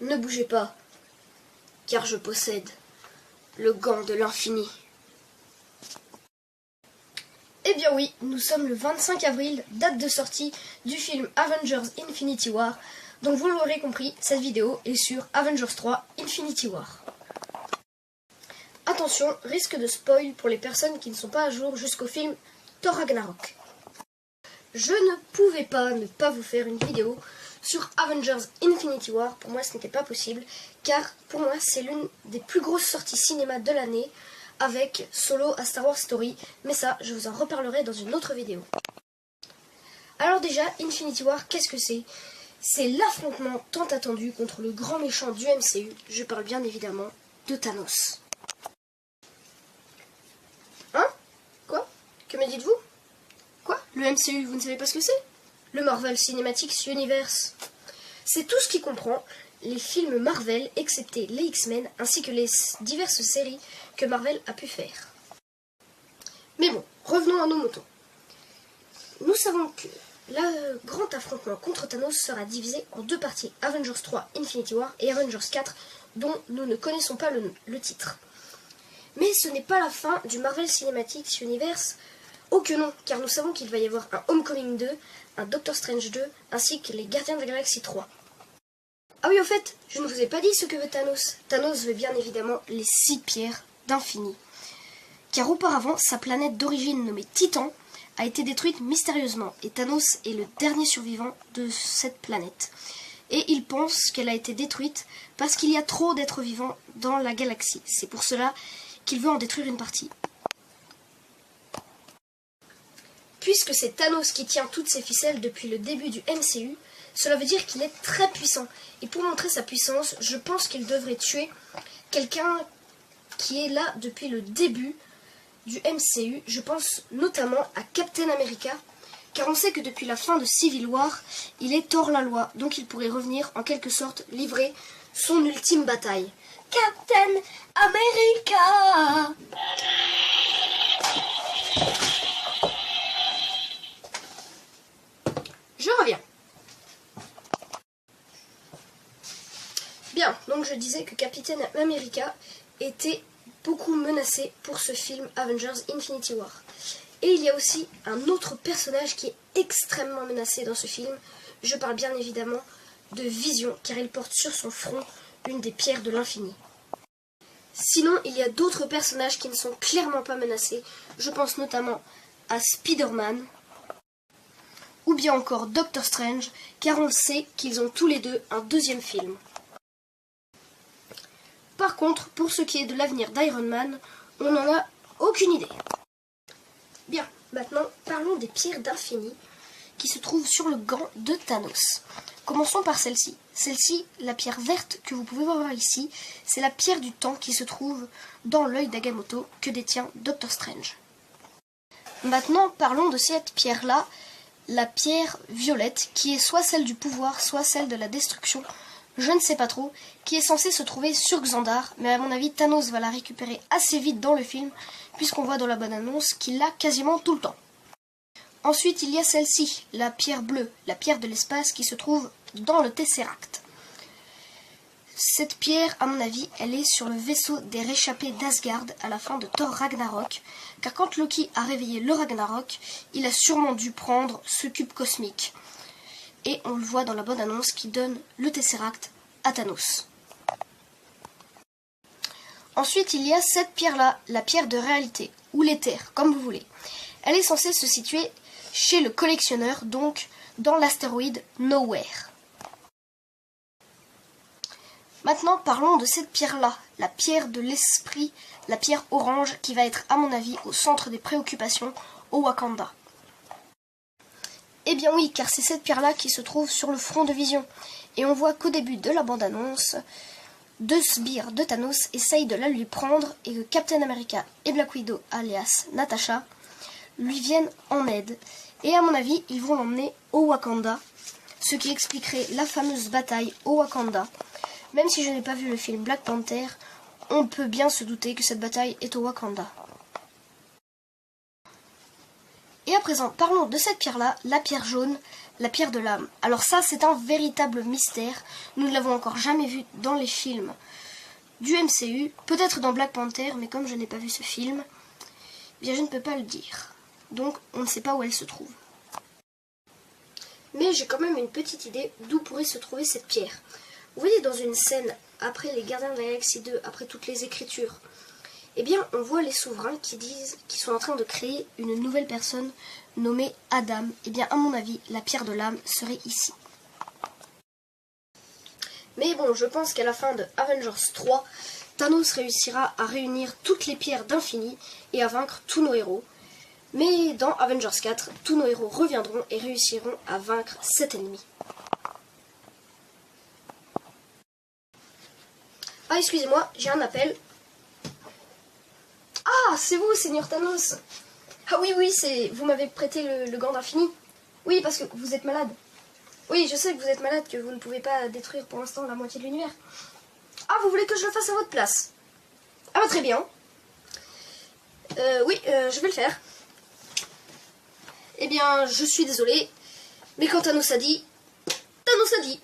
ne bougez pas, car je possède le gant de l'infini. Eh bien oui, nous sommes le 25 avril, date de sortie du film Avengers Infinity War. Donc vous l'aurez compris, cette vidéo est sur Avengers 3 Infinity War. Attention, risque de spoil pour les personnes qui ne sont pas à jour jusqu'au film Thor Ragnarok. Je ne pouvais pas ne pas vous faire une vidéo sur Avengers Infinity War. Pour moi ce n'était pas possible, car pour moi c'est l'une des plus grosses sorties cinéma de l'année, avec Solo à Star Wars Story, mais ça je vous en reparlerai dans une autre vidéo. Alors déjà, Infinity War, qu'est-ce que c'est? C'est l'affrontement tant attendu contre le grand méchant du MCU, je parle bien évidemment de Thanos. Hein? Quoi? Que me dites-vous? Quoi? Le MCU, vous ne savez pas ce que c'est? Le Marvel Cinematic Universe. C'est tout ce qui comprend les films Marvel, excepté les X-Men, ainsi que les diverses séries que Marvel a pu faire. Mais bon, revenons à nos moutons. Nous savons que le grand affrontement contre Thanos sera divisé en deux parties, Avengers 3 Infinity War et Avengers 4, dont nous ne connaissons pas le titre. Mais ce n'est pas la fin du Marvel Cinematic Universe. Oh que non, car nous savons qu'il va y avoir un Homecoming 2, un Doctor Strange 2, ainsi que les Gardiens de la Galaxie 3. Ah oui, au fait, je ne vous ai pas dit ce que veut Thanos. Thanos veut bien évidemment les 6 pierres d'infini. Car auparavant, sa planète d'origine nommée Titan a été détruite mystérieusement, et Thanos est le dernier survivant de cette planète. Et il pense qu'elle a été détruite parce qu'il y a trop d'êtres vivants dans la galaxie. C'est pour cela qu'il veut en détruire une partie. Puisque c'est Thanos qui tient toutes ses ficelles depuis le début du MCU, cela veut dire qu'il est très puissant. Et pour montrer sa puissance, je pense qu'il devrait tuer quelqu'un qui est là depuis le début du MCU. Je pense notamment à Captain America, car on sait que depuis la fin de Civil War, il est hors la loi. Donc il pourrait revenir en quelque sorte livrer son ultime bataille. Captain America! Je reviens. Bien, donc je disais que Captain America était beaucoup menacé pour ce film Avengers Infinity War. Et il y a aussi un autre personnage qui est extrêmement menacé dans ce film. Je parle bien évidemment de Vision, car il porte sur son front une des pierres de l'infini. Sinon, il y a d'autres personnages qui ne sont clairement pas menacés. Je pense notamment à Spider-Man, ou bien encore Doctor Strange, car on sait qu'ils ont tous les deux un deuxième film. Par contre, pour ce qui est de l'avenir d'Iron Man, on n'en a aucune idée. Bien, maintenant parlons des pierres d'infini qui se trouvent sur le gant de Thanos. Commençons par celle-ci. Celle-ci, la pierre verte que vous pouvez voir ici, c'est la pierre du temps qui se trouve dans l'œil d'Agamotto que détient Doctor Strange. Maintenant, parlons de cette pierre-là, la pierre violette, qui est soit celle du pouvoir, soit celle de la destruction, je ne sais pas trop, qui est censée se trouver sur Xandar, mais à mon avis Thanos va la récupérer assez vite dans le film, puisqu'on voit dans la bande-annonce qu'il l'a quasiment tout le temps. Ensuite il y a celle-ci, la pierre bleue, la pierre de l'espace qui se trouve dans le Tesseract. Cette pierre, à mon avis, elle est sur le vaisseau des réchappés d'Asgard à la fin de Thor Ragnarok, car quand Loki a réveillé le Ragnarok, il a sûrement dû prendre ce cube cosmique. Et on le voit dans la bande-annonce qui donne le Tesseract à Thanos. Ensuite, il y a cette pierre-là, la pierre de réalité, ou l'éther, comme vous voulez. Elle est censée se situer chez le collectionneur, donc dans l'astéroïde Nowhere. Maintenant, parlons de cette pierre-là, la pierre de l'esprit, la pierre orange, qui va être, à mon avis, au centre des préoccupations au Wakanda. Eh bien oui, car c'est cette pierre-là qui se trouve sur le front de Vision. Et on voit qu'au début de la bande-annonce, deux sbires de Thanos essayent de la lui prendre et que Captain America et Black Widow, alias Natasha, lui viennent en aide. Et à mon avis, ils vont l'emmener au Wakanda, ce qui expliquerait la fameuse bataille au Wakanda. Même si je n'ai pas vu le film Black Panther, on peut bien se douter que cette bataille est au Wakanda. Et à présent, parlons de cette pierre-là, la pierre jaune, la pierre de l'âme. Alors ça, c'est un véritable mystère. Nous ne l'avons encore jamais vu dans les films du MCU. Peut-être dans Black Panther, mais comme je n'ai pas vu ce film, eh bien je ne peux pas le dire. Donc, on ne sait pas où elle se trouve. Mais j'ai quand même une petite idée d'où pourrait se trouver cette pierre. Vous voyez, dans une scène, après les Gardiens de la Galaxie 2, après toutes les écritures, eh bien, on voit les souverains qui disent qu'ils sont en train de créer une nouvelle personne nommée Adam. Eh bien, à mon avis, la pierre de l'âme serait ici. Mais bon, je pense qu'à la fin de Avengers 3, Thanos réussira à réunir toutes les pierres d'infini et à vaincre tous nos héros. Mais dans Avengers 4, tous nos héros reviendront et réussiront à vaincre cet ennemi. Ah, excusez-moi, j'ai un appel. Ah, c'est vous, Seigneur Thanos. Ah oui, c'est vous m'avez prêté le gant d'infini. Oui, parce que vous êtes malade. Oui, je sais que vous êtes malade, que vous ne pouvez pas détruire pour l'instant la moitié de l'univers. Ah, vous voulez que je le fasse à votre place? Ah bah très bien. Oui, je vais le faire. Eh bien, je suis désolée, mais quand Thanos a dit, Thanos a dit.